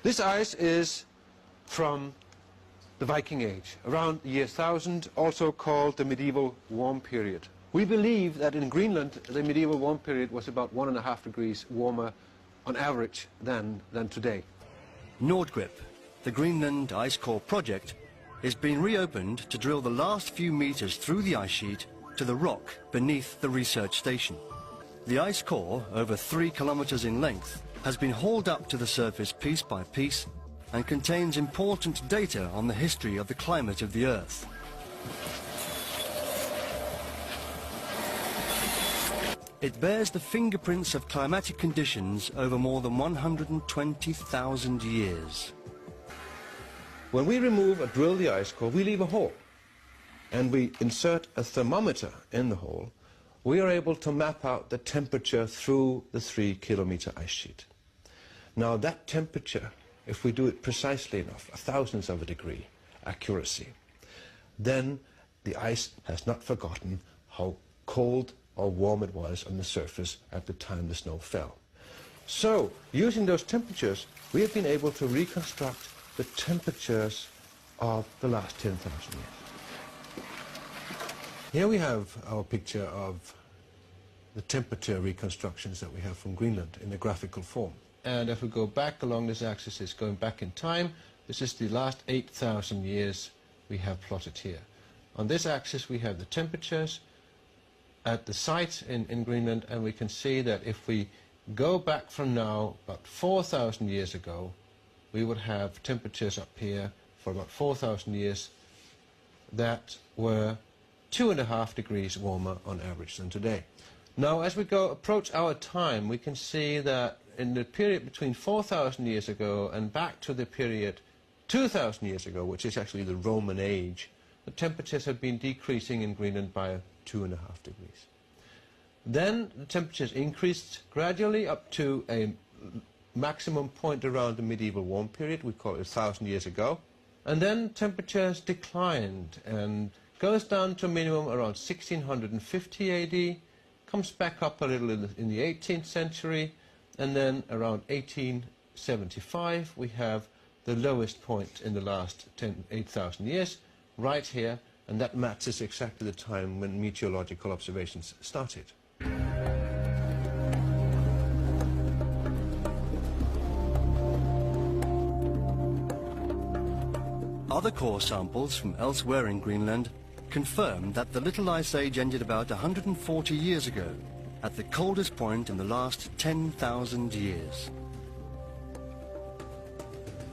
This ice is from the Viking Age, around the year 1000, also called the medieval warm period. We believe that in Greenland the medieval warm period was about 1.5 degrees warmer on average than today. Nordgrip, the Greenland ice core project, is being reopened to drill the last few meters through the ice sheet to the rock beneath the research station. The ice core, over 3 kilometers in length, has been hauled up to the surface piece by piece and contains important data on the history of the climate of the Earth. It bears the fingerprints of climatic conditions over more than 120,000 years. When we remove or drill the ice core, we leave a hole, and we insert a thermometer in the hole. We are able to map out the temperature through the 3-kilometer ice sheet. Now that temperature, if we do it precisely enough, a thousandth of a degree accuracy, then the ice has not forgotten how cold or warm it was on the surface at the time the snow fell. So, using those temperatures, we have been able to reconstruct the temperatures of the last 10,000 years. Here we have our picture of the temperature reconstructions that we have from Greenland in a graphical form. And if we go back along this axis, it's going back in time. This is the last 8,000 years we have plotted here. On this axis we have the temperatures at the site in Greenland, and we can see that if we go back from now about 4,000 years ago, we would have temperatures up here for about 4,000 years that were 2.5 degrees warmer on average than today. Now, as we approach our time, we can see that in the period between 4,000 years ago and back to the period 2,000 years ago, which is actually the Roman age, the temperatures have been decreasing in Greenland by 2.5 degrees. Then the temperatures increased gradually up to a maximum point around the medieval warm period, we call it 1,000 years ago. And then temperatures declined and goes down to a minimum around 1650 AD, comes back up a little in the 18th century, and then around 1875 we have the lowest point in the last 8,000 years, right here, and that matches exactly the time when meteorological observations started. Other core samples from elsewhere in Greenland confirm that the Little Ice Age ended about 140 years ago, at the coldest point in the last 10,000 years.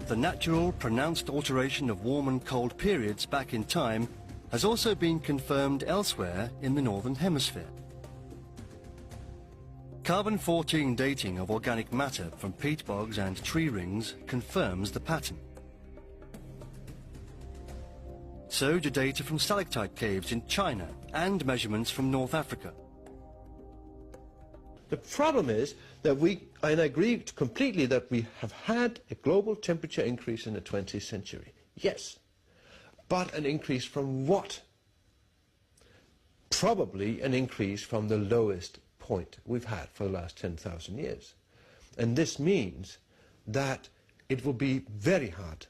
The natural, pronounced alteration of warm and cold periods back in time has also been confirmed elsewhere in the Northern Hemisphere. Carbon-14 dating of organic matter from peat bogs and tree rings confirms the pattern. So do data from stalactite caves in China and measurements from North Africa. The problem is that I agree completely that we have had a global temperature increase in the 20th century. Yes, but an increase from what? Probably an increase from the lowest point we've had for the last 10,000 years. And this means that it will be very hard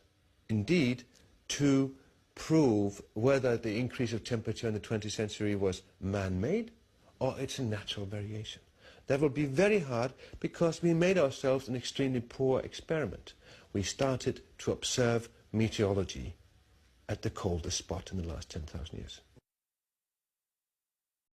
indeed to prove whether the increase of temperature in the 20th century was man-made or it's a natural variation. That will be very hard because we made ourselves an extremely poor experiment. We started to observe meteorology at the coldest spot in the last 10,000 years.